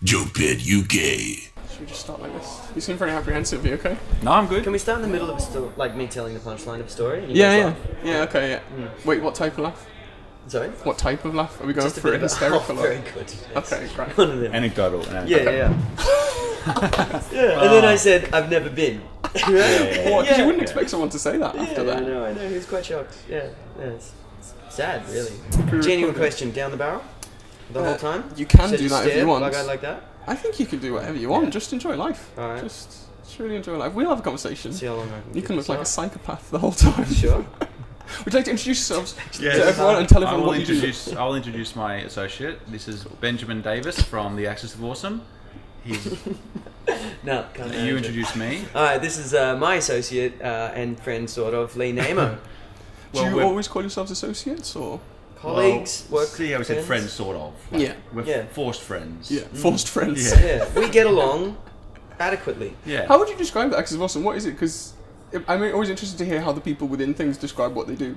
JokePit UK. Should we just start like this? You seem very apprehensive. Are you okay? No, I'm good. Can we start in the middle of a story, like me telling the punchline of a story? And you Yeah, guys yeah. laugh? Yeah, okay, yeah. What type of laugh? Sorry? What type of laugh? Are we going Just a for bit a of a hysterical very laugh? good. Yes. Okay, great. One of them. Anecdotal. Yeah. Yeah, and then I said, I've never been. What? Because Yeah. you wouldn't expect someone to say that after Yeah, that. I know, he was quite shocked. Yeah, it's sad, really. Genuine question, down the barrel? The whole time? You can So do just that if stare you want. like that? I think you can do whatever you want. Yeah. Just enjoy life. Alright. Just really enjoy life. We'll have a conversation. See how long I can You keep can look this like a up. psychopath the whole time. Sure. Would you like to introduce yourselves Yes. to everyone and tell I everyone will what you do? I will introduce my associate. This is Benjamin Davis from The Axis of Awesome. He's, No, can't manage you it. introduce me. Alright, this is my associate and friend, sort of, Lee Namo. Do you we're- always call yourselves associates or? Colleagues, work See how we said friends, sort of. Yeah. We're Yeah. forced friends. Yeah, forced friends. Yeah. Yeah, we get along adequately. Yeah. How would you describe the Axis of Awesome? What is it? Because I'm always interested to hear how the people within things describe what they do.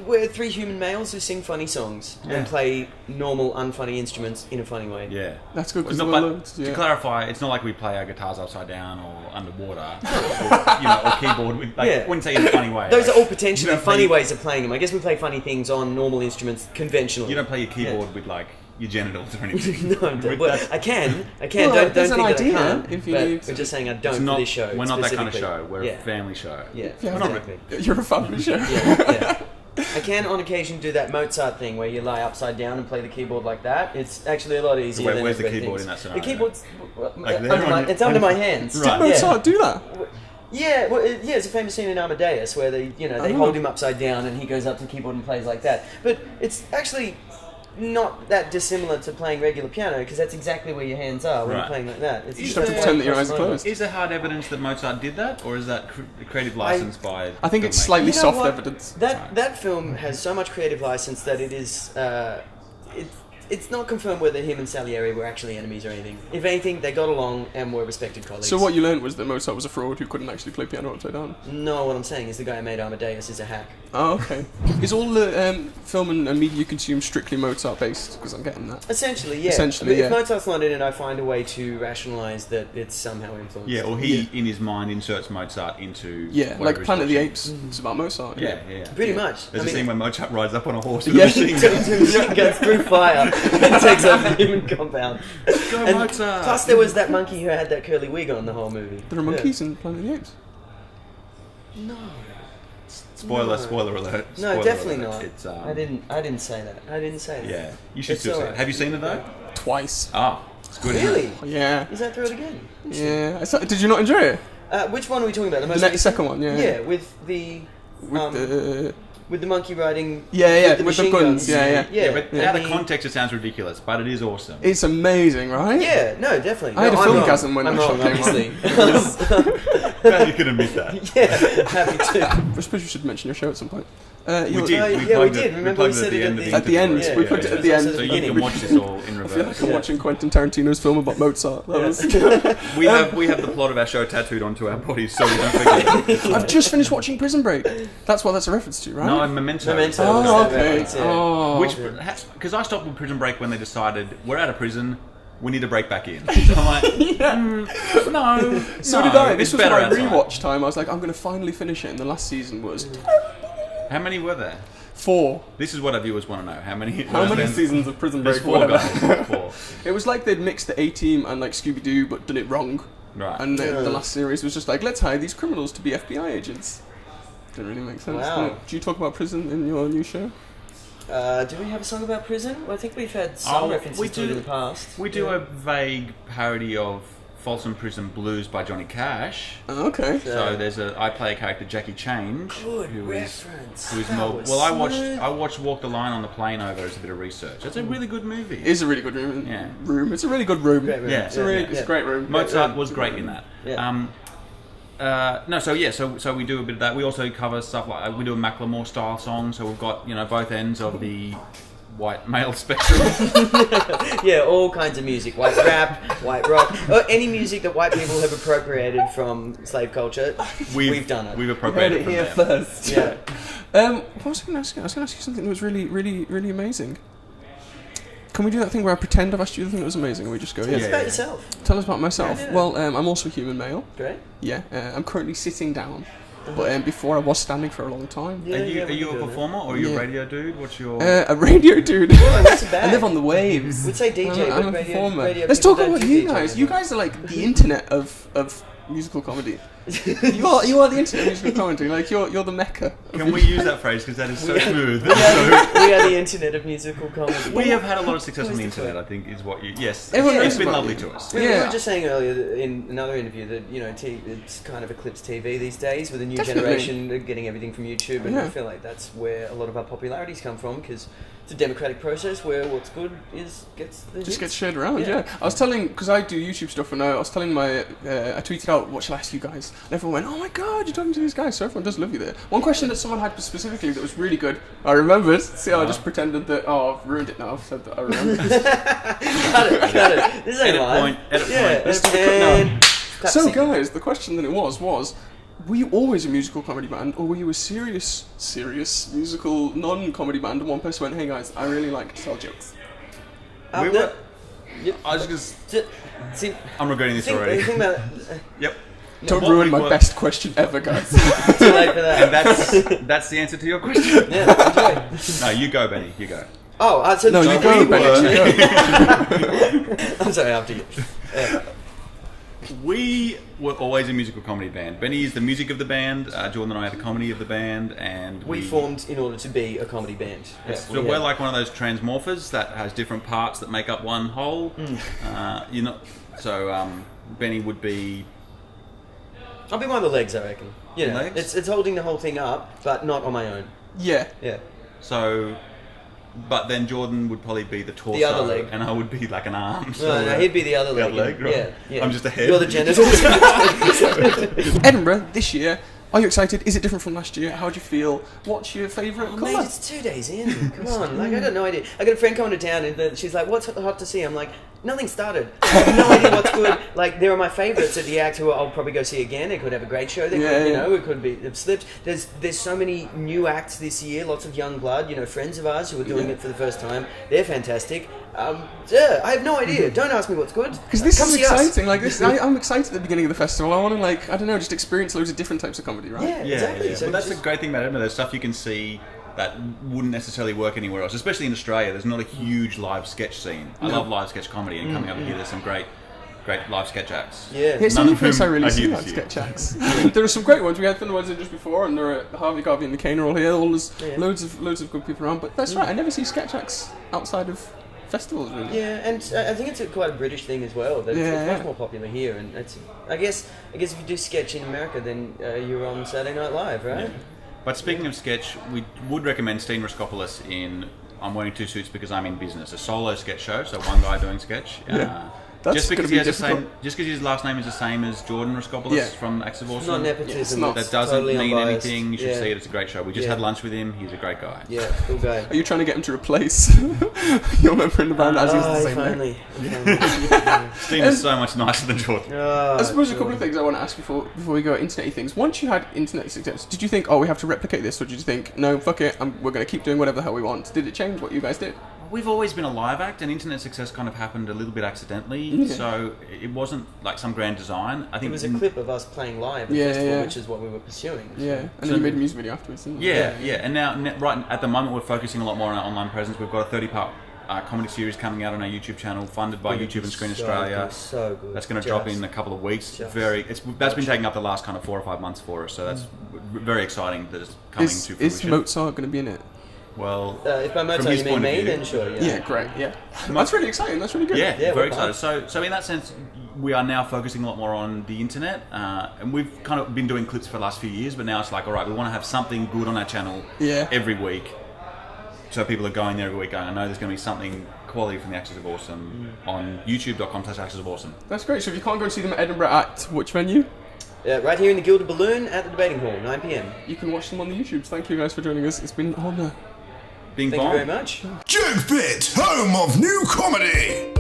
We're three human males who sing funny songs Yeah. and play normal, unfunny instruments in a funny way. Yeah. That's good It's because not, but to clarify, it's not like we play our guitars upside down or underwater, or keyboard. Yeah. Wouldn't say in a funny way. Those like, are all potentially you don't funny play- ways of playing them. I guess we play funny things on normal instruments conventionally. You don't play your keyboard with like your genitals or anything. No, I don't. Well, I can. Well, don't there's think an that idea I can't. if you but need to. we're just saying I don't It's for not, this show. we're not that kind of specifically. show. We're Yeah. a family show. Yeah, Yeah, exactly. You're a family show. Yeah. I can on occasion do that Mozart thing where you lie upside down and play the keyboard like that. It's actually a lot easier. Where- than where's the everybody keyboard thinks. in that scenario? The keyboard's Like there under my, on- it's under my hands. Right. Did Yeah. Mozart do that? Yeah, well, it's a famous scene in Amadeus where they Oh. hold him upside down and he goes up to the keyboard and plays like that. But it's actually not that dissimilar to playing regular piano because that's exactly where your hands are when you're Right. playing like that. It's You just have to pretend that your eyes are closed. Is there hard evidence that Mozart did that, or is that creative license by? I think it's filmmakers? slightly You know soft what? evidence. That film has so much creative license that it is it's not confirmed whether him and Salieri were actually enemies or anything. If anything, they got along and were respected colleagues. So what you learned was that Mozart was a fraud who couldn't actually play piano upside down. No, what I'm saying is the guy who made Amadeus is a hack. Oh, okay. Is all the film and media you consume strictly Mozart based? Because I'm getting that. Essentially, yeah. Essentially, But yeah. if Mozart's not in it, I find a way to rationalise that it's somehow influenced. Yeah, or he in his mind inserts Mozart into. Yeah, whatever like he's Planet of the watching. Apes. It's about Mozart. Yeah. Pretty much. There's I a scene mean, where Mozart rides up on a horse with Yeah. a machine gun. the machine goes through fire and takes over the human compound. Go And Mozart! plus, there was that monkey who had that curly wig on the whole movie. There are monkeys in Planet of the Apes. No. Spoiler No. alert. No, Spoiler definitely alert. not. It's, I didn't say that. I didn't say that. Yeah, you should It's still say alright. it. Have you seen it though? Twice. Ah, it's good. isn't Really? it? Yeah. Is that through it again? Yeah. Did you not enjoy it? Which one are we talking about? The most next recent? second one, yeah. Yeah, with the with the monkey riding. with the machine guns. Yeah. Yeah, but and out of the- context, it sounds ridiculous, but it is awesome. It's amazing, right? Yeah, no, definitely. I had No, a I'm wrong. filmgasm when I'm that wrong, shot came obviously. Glad you could admit that. Yeah, happy to. I suppose you should mention your show at some point. We you're- did. yeah, we plugged did. it- Remember plugged we said it end of At the end, interview. we put it at the end. So you can watch this all in I feel like reverse. I'm watching Quentin Tarantino's film about Mozart. That was- We have the plot of our show tattooed onto our bodies, so we don't forget. I've just finished watching Prison Break. That's what that's a reference to, right? No, Memento. Memento. Oh, That's that okay. reference, yeah. Oh. Which, because I stopped with Prison Break when they decided we're out of prison, we need to break back in. So I'm like, no. So no, did I. it's This was better my outside. rewatch time. I was like, I'm going to finally finish it. And the last season was How many were there? 4. This is what our viewers want to know. How many? How many seasons of Prison There's Break? 4 Whatever. guys. 4. It was like they'd mixed the A-Team and like Scooby-Doo, but done it wrong. Right. And the last series was just like, let's hire these criminals to be FBI agents. Didn't really make sense. Wow. did it? Do you talk about prison in your new show? Do we have a song about prison? Well, I think we've had some references we to it do- in the past. We do a vague parody of Folsom Prison Blues by Johnny Cash. Oh, okay. So I play a character, Jackie Change, Good who is reference. who is That more. was Well, smooth. I watched Walk the Line on the plane over as a bit of research. It's a really good movie. It is a really good room. Yeah. It's a really good room. Great room. Yeah. It's a great room. Mozart was great in that. Yeah. So we do a bit of that. We also cover stuff like we do a Macklemore style song. So we've got both ends of the white male spectrum. Yeah, all kinds of music. White rap, white rock. Any music that white people have appropriated from slave culture, we've done it. We've Heard appropriated it from here them. first. Yeah. What was I going to ask you? I was going to ask you something that was really, really, really amazing. can we do that thing where I pretend I've asked you the thing that was amazing, and we just go, Tell us yeah. about yourself. Tell us about myself. Yeah. Well, I'm also a human male. Great. Yeah, I'm currently sitting down, but before I was standing for a long time. Yeah, Are yeah, you a we're doing performer or are you Yeah. a radio dude? What's your... A radio dude. Oh, what's it bad? I live on the waves. We'd say DJ, I'm but a radio, performer. radio Let's people talk don't about do you DJ guys. anymore. You guys are like the internet of musical comedy. you are the internet of musical comedy. Like you're the mecca. Can we use that phrase because that is so smooth? We are the internet of musical comedy. We have had a lot of success on the internet, I think, is what you... Yes, Everyone it's knows been about lovely you. to us. We Yeah. were just saying earlier that in another interview that it's kind of eclipsed TV these days with the new Definitely. generation getting everything from YouTube, and Yeah. I feel like that's where a lot of our popularities come from because it's a democratic process where what's good gets the Just hits. gets shared around, Yeah. yeah. I was telling, because I do YouTube stuff, and I was telling I tweeted out, what shall I ask you guys? And everyone went, oh my god, you're talking to these guys, so everyone does love you there. One question that someone had specifically that was really good, I remembered. See how I just pretended that, I've ruined it now, I've said that I remembered. Cut it. This ain't Edit live. point, edit Yeah, point. Let's do the cut and now. cut So scene. guys, the question that it was, were you always a musical comedy band, or were you a serious musical non-comedy band? And one person went, hey guys, I really like to tell jokes. We No. were... Yep. I was just... See, I'm regretting this think already. about Yep. Don't What ruin we my were- best question ever, guys. too late for that. And that's the answer to your question. Yeah, enjoy. No, you go, Benny. You go. Oh, so No, you we go, were- Benny, you go. I'm sorry, after you. We were always a musical comedy band. Benny is the music of the band. Jordan and I are the comedy of the band, and We formed in order to be a comedy band. So we're like one of those transmorphers that has different parts that make up one whole. Benny would be... I'll be one of the legs, I reckon. You know, Legs? it's holding the whole thing up, but not on my own. Yeah. Yeah. So, but then Jordan would probably be the torso, The other leg. and I would be like an arm. No, he'd be the other The leg. other leg, right? Yeah, yeah. I'm just a head. You're the genitals. Edinburgh this year. Are you excited? Is it different from last year? How do you feel? What's your favourite Mate, colour? it's 2 days in. Come on, like I got no idea. I got a friend coming to town, and she's like, "What's hot to see?" I'm like, "Nothing started. I have no idea what's good." Like, there are my favourites at the act who I'll probably go see again. It could have a great show. They could, you know, it could be slipped. There's so many new acts this year. Lots of young blood. You know, friends of ours who are doing it for the first time. They're fantastic. Yeah, I have no idea. Don't ask me what's good. Because this Come is see us. exciting. Like this, I'm excited at the beginning of the festival. I want to I don't know, just experience loads of different types of comedy, right? Yeah, exactly. Yeah. So But that's just- the great thing about Edinburgh. There's stuff you can see that wouldn't necessarily work anywhere else, especially in Australia. There's not a huge live sketch scene. I love live sketch comedy, and coming over here, there's some great live sketch acts. Yeah. Yeah, it's the None only of place I whom really are see here like this year. sketch acts. There are some great ones. We had the ones in just before, and there are Harvey, Garvey, and the Kane are all here. There's loads of good people around. But that's right. I never see sketch acts outside of festivals, really. Yeah, and I think it's quite a British thing as well. That it's much more popular here, and it's. I guess if you do sketch in America, then you're on Saturday Night Live, right? But speaking of sketch, we would recommend Steen Raskopoulos in I'm Wearing Two Suits Because I'm in Business, a solo sketch show, so one guy doing sketch. That's just because gonna he be has the same, difficult. just because his last name is the same as Jordan Raskopoulos Yeah. from Acts of It's Awesome. not nepotism. it's not. That it's doesn't totally mean unbiased. anything. You should Yeah. see it. It's a great show. We just Yeah. had lunch with him. He's a great guy. Yeah, cool guy. Are you trying to get him to replace your member in the band as he's the same name? Finally. Steen is so much nicer than Jordan. I suppose a couple of things I want to ask before we go internet things. Once you had internet success, did you think, we have to replicate this, or did you think, no, fuck it, we're going to keep doing whatever the hell we want? Did it change what you guys did? We've always been a live act, and internet success kind of happened a little bit accidentally. So it wasn't like some grand design. I It think was a clip of us playing live at the festival, which is what we were pursuing. Yeah, and So- then you made a music video afterwards, didn't you? Yeah. And now, right at the moment, we're focusing a lot more on our online presence. We've got a 30-part comedy series coming out on our YouTube channel, funded by YouTube and Screen Australia. So good. That's going to drop in a couple of weeks. That's been taking up the last kind of 4 or 5 months for us. So that's very exciting that it's coming to Is fruition. Mozart going to be in it? Well, if by from Mozart his you mean point of me, view- then sure. Yeah, great, yeah. That's really exciting, that's really good. Yeah, we're very pumped. excited. So in that sense, we are now focusing a lot more on the internet, and we've kind of been doing clips for the last few years, but now it's like, all right, we want to have something good on our channel every week. So people are going there every week going, I know there's going to be something quality from the Axis of Awesome on youtube.com/Axis of Awesome. That's great. So if you can't go and see them at Edinburgh at which venue? Right here in the Gilded Balloon at the Debating Hall, 9 p.m. You can watch them on the YouTubes. Thank you guys for joining us. It's been an honour. Bing Thank bong. you very much. JokePit, home of new comedy.